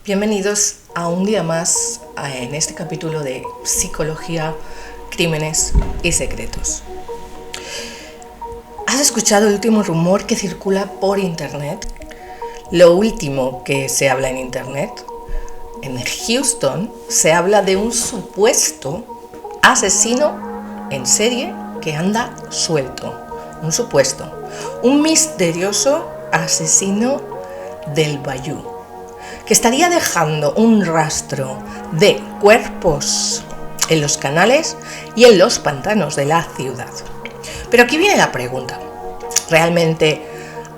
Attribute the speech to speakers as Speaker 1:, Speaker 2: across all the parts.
Speaker 1: Bienvenidos a un día más en este capítulo de Psicología, Crímenes y Secretos. ¿Has escuchado el último rumor que circula por internet? Lo último que se habla en internet. En Houston se habla de un supuesto asesino en serie que anda suelto. Un misterioso asesino del Bayou, que estaría dejando un rastro de cuerpos en los canales y en los pantanos de la ciudad. Pero aquí viene la pregunta: ¿realmente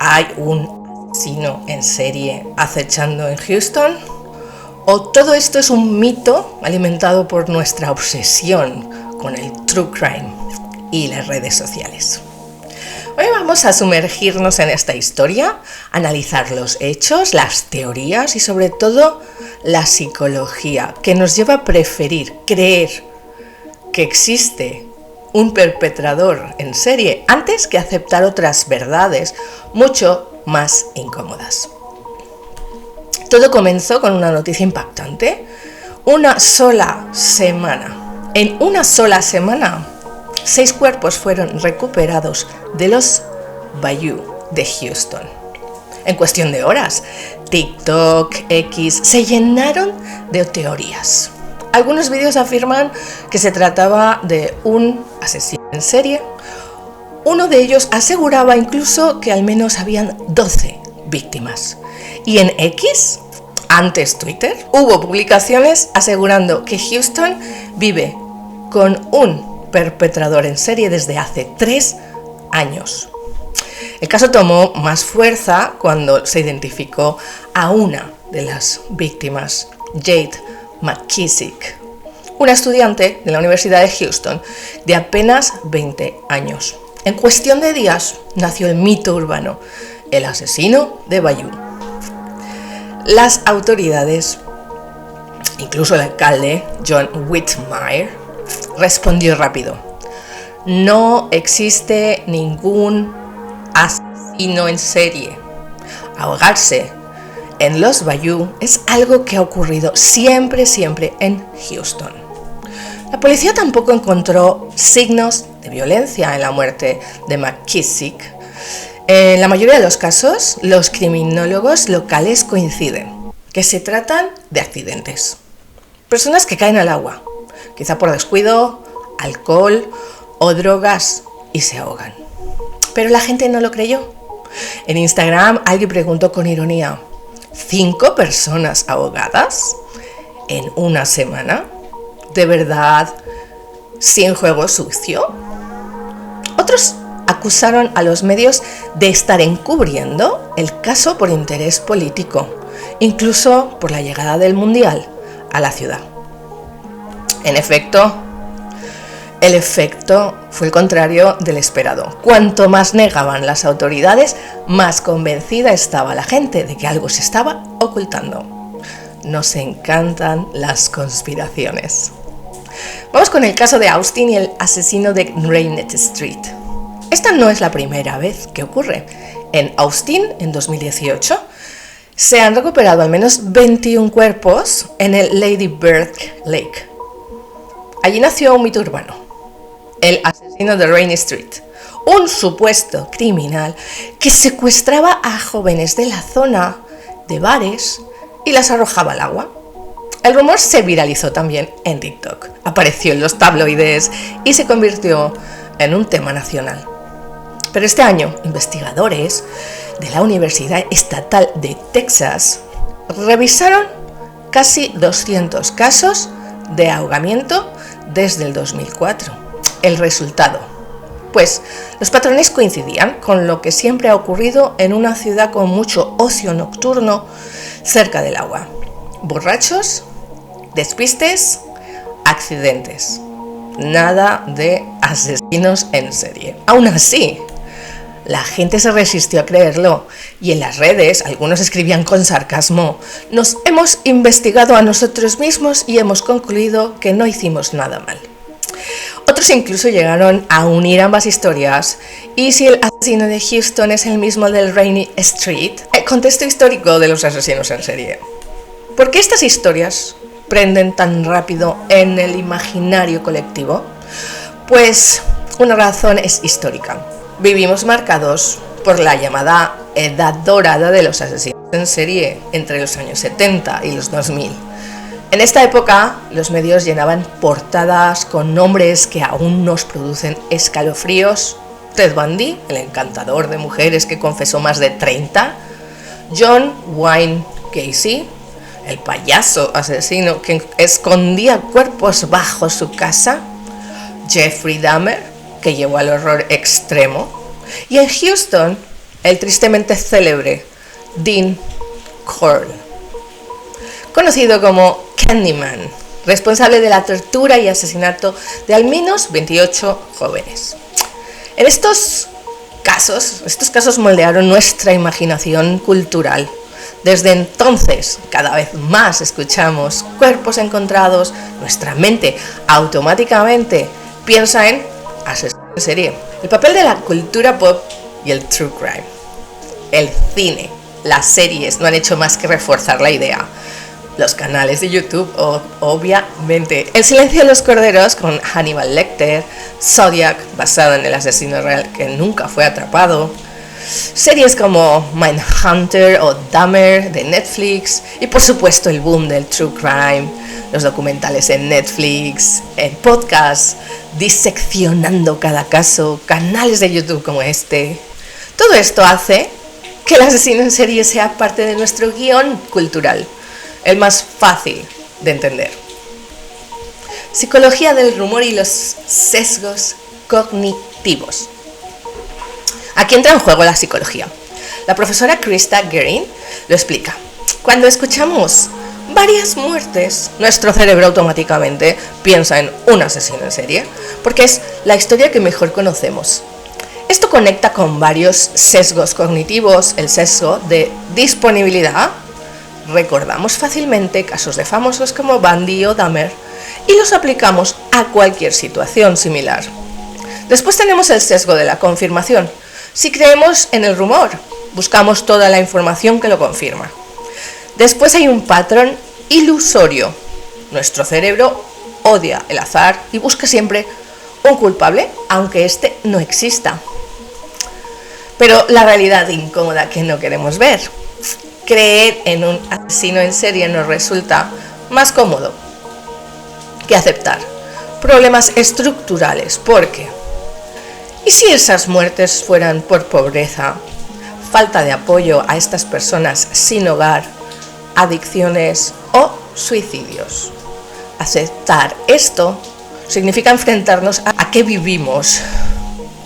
Speaker 1: hay un asesino en serie acechando en Houston? ¿O todo esto es un mito alimentado por nuestra obsesión con el true crime y las redes sociales? Hoy vamos a sumergirnos en esta historia, analizar los hechos, las teorías y sobre todo la psicología que nos lleva a preferir creer que existe un perpetrador en serie antes que aceptar otras verdades mucho más incómodas. Todo comenzó con una noticia impactante. En una sola semana, 6 cuerpos fueron recuperados de los Bayou de Houston. En cuestión de horas, TikTok, X se llenaron de teorías. Algunos vídeos afirman que se trataba de un asesino en serie. Uno de ellos aseguraba incluso que al menos habían 12 víctimas. Y en X, antes Twitter, hubo publicaciones asegurando que Houston vive con un perpetrador en serie desde hace 3 años. El caso tomó más fuerza cuando se identificó a una de las víctimas, Jade McKissick, una estudiante de la Universidad de Houston de apenas 20 años. En cuestión de días nació el mito urbano, el asesino de Bayou. Las autoridades, incluso el alcalde John Whitmire, respondió rápido: no existe ningún asesino en serie. Ahogarse en los Bayou es algo que ha ocurrido siempre en Houston. La policía tampoco encontró signos de violencia en la muerte de McKissick. En la mayoría de los casos, los criminólogos locales coinciden que se tratan de accidentes. Personas que caen al agua, quizá por descuido, alcohol o drogas, y se ahogan. Pero la gente no lo creyó. En Instagram alguien preguntó con ironía: ¿5 personas ahogadas en una semana? ¿De verdad sin juego sucio? Otros acusaron a los medios de estar encubriendo el caso por interés político, incluso por la llegada del Mundial a la ciudad. En efecto, el efecto fue el contrario del esperado. Cuanto más negaban las autoridades, más convencida estaba la gente de que algo se estaba ocultando. Nos encantan las conspiraciones. Vamos con el caso de Austin y el asesino de Rainier Street. Esta no es la primera vez que ocurre. En Austin, en 2018, se han recuperado al menos 21 cuerpos en el Lady Bird Lake. Allí nació un mito urbano: el asesino de Rainier Street, un supuesto criminal que secuestraba a jóvenes de la zona de bares y las arrojaba al agua. El rumor se viralizó también en TikTok, apareció en los tabloides y se convirtió en un tema nacional. Pero este año, investigadores de la Universidad Estatal de Texas revisaron casi 200 casos de ahogamiento desde el 2004. El resultado: pues los patrones coincidían con lo que siempre ha ocurrido en una ciudad con mucho ocio nocturno cerca del agua: borrachos, despistes, accidentes. Nada de asesinos en serie. Aún así, la gente se resistió a creerlo, y en las redes algunos escribían con sarcasmo: nos hemos investigado a nosotros mismos y hemos concluido que no hicimos nada mal. Otros incluso llegaron a unir ambas historias, y si el asesino de Houston es el mismo del Rainier Street, el contexto histórico de los asesinos en serie. ¿Por qué estas historias prenden tan rápido en el imaginario colectivo? Pues una razón es histórica. Vivimos marcados por la llamada edad dorada de los asesinos en serie entre los años 70 y los 2000. En esta época, los medios llenaban portadas con nombres que aún nos producen escalofríos. Ted Bundy, el encantador de mujeres que confesó más de 30. John Wayne Gacy, el payaso asesino que escondía cuerpos bajo su casa. Jeffrey Dahmer, que llevó al horror extremo. Y en Houston, el tristemente célebre Dean Corll, conocido como Candyman, responsable de la tortura y asesinato de al menos 28 jóvenes. En estos casos moldearon nuestra imaginación cultural. Desde entonces, cada vez más escuchamos cuerpos encontrados, nuestra mente automáticamente piensa en asesinos en serie. El papel de la cultura pop y el true crime. El cine, las series no han hecho más que reforzar la idea. Los canales de YouTube, obviamente. El silencio de los corderos con Hannibal Lecter, Zodiac, basado en el asesino real que nunca fue atrapado. Series como Mindhunter o Dahmer de Netflix. Y por supuesto el boom del true crime, los documentales en Netflix, en podcasts, diseccionando cada caso, canales de YouTube como este. Todo esto hace que el asesino en serie sea parte de nuestro guión cultural, el más fácil de entender. Psicología del rumor y los sesgos cognitivos. Aquí entra en juego la psicología. La profesora Krista Guerin lo explica. Cuando escuchamos varias muertes, nuestro cerebro automáticamente piensa en un asesino en serie, porque es la historia que mejor conocemos. Esto conecta con varios sesgos cognitivos, el sesgo de disponibilidad. Recordamos fácilmente casos de famosos como Bundy o Dahmer y los aplicamos a cualquier situación similar. Después tenemos el sesgo de la confirmación. Si creemos en el rumor, buscamos toda la información que lo confirma. Después hay un patrón ilusorio. Nuestro cerebro odia el azar y busca siempre un culpable, aunque este no exista. Pero la realidad incómoda que no queremos ver. Creer en un asesino en serie nos resulta más cómodo que aceptar problemas estructurales, porque ¿y si esas muertes fueran por pobreza, falta de apoyo a estas personas sin hogar, adicciones o suicidios? Aceptar esto significa enfrentarnos a que vivimos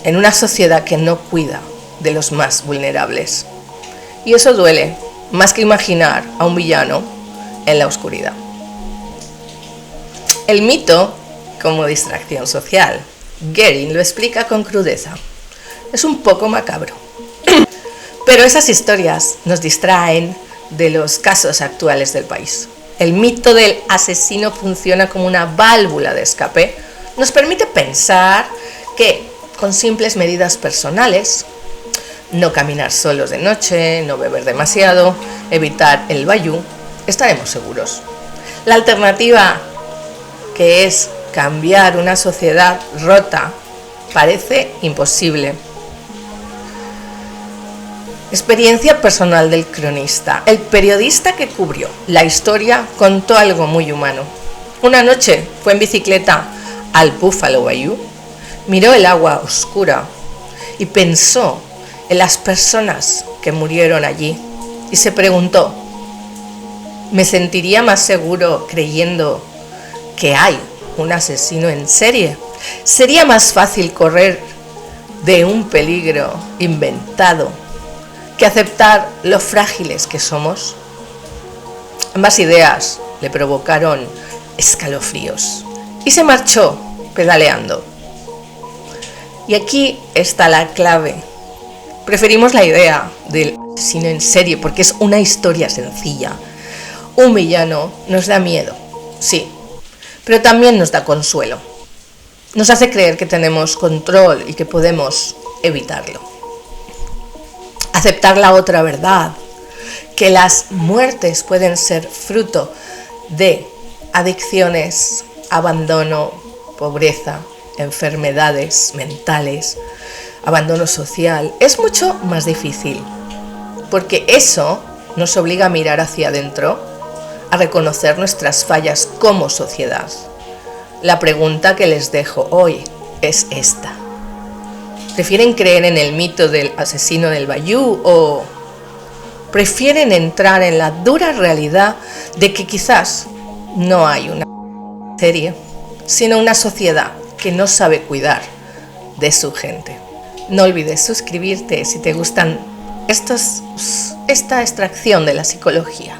Speaker 1: en una sociedad que no cuida de los más vulnerables. Y eso duele, más que imaginar a un villano en la oscuridad. El mito como distracción social. Guerin lo explica con crudeza. Es un poco macabro. Pero esas historias nos distraen de los casos actuales del país. El mito del asesino funciona como una válvula de escape. Nos permite pensar que con simples medidas personales, no caminar solos de noche, no beber demasiado, evitar el bayou, estaremos seguros. La alternativa, que es cambiar una sociedad rota, parece imposible. Experiencia personal del cronista. El periodista que cubrió la historia contó algo muy humano. Una noche fue en bicicleta al Buffalo Bayou, miró el agua oscura y pensó en las personas que murieron allí y se preguntó: ¿me sentiría más seguro creyendo que hay un asesino en serie? ¿Sería más fácil correr de un peligro inventado que aceptar lo frágiles que somos? Ambas ideas le provocaron escalofríos y se marchó pedaleando. Y aquí está la clave. Preferimos la idea del asesino en serie porque es una historia sencilla. Un villano nos da miedo, sí, pero también nos da consuelo. Nos hace creer que tenemos control y que podemos evitarlo. Aceptar la otra verdad, que las muertes pueden ser fruto de adicciones, abandono, pobreza, enfermedades mentales, abandono social, es mucho más difícil, porque eso nos obliga a mirar hacia adentro, a reconocer nuestras fallas como sociedad. La pregunta que les dejo hoy es esta: ¿prefieren creer en el mito del asesino del Bayou o prefieren entrar en la dura realidad de que quizás no hay una serie, sino una sociedad que no sabe cuidar de su gente? No olvides suscribirte si te gustan esta extracción de la psicología.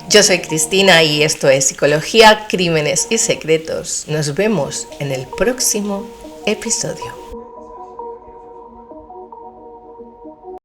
Speaker 1: Yo soy Cristina y esto es Psicología, Crímenes y Secretos. Nos vemos en el próximo episodio.